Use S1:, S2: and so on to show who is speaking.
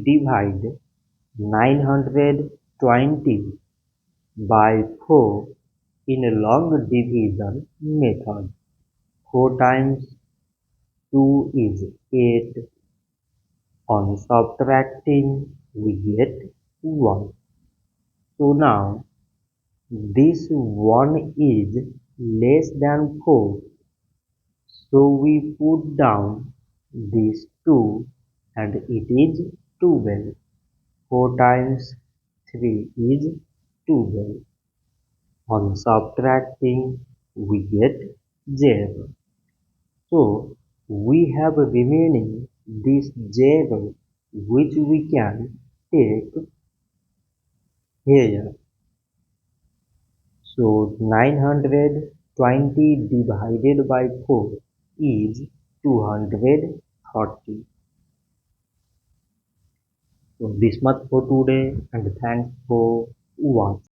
S1: divide 920 by 4 in a long division method. 4 times 2 is 8. On subtracting, we get 1. So now, this 1 is less than 4. So we put down this 2 and it is 12. 4 times 3 is 12. On subtracting, we get 0. So we have remaining this 0 which we can take here. So 920 divided by 4 is 230. So this much for today and thanks for watching.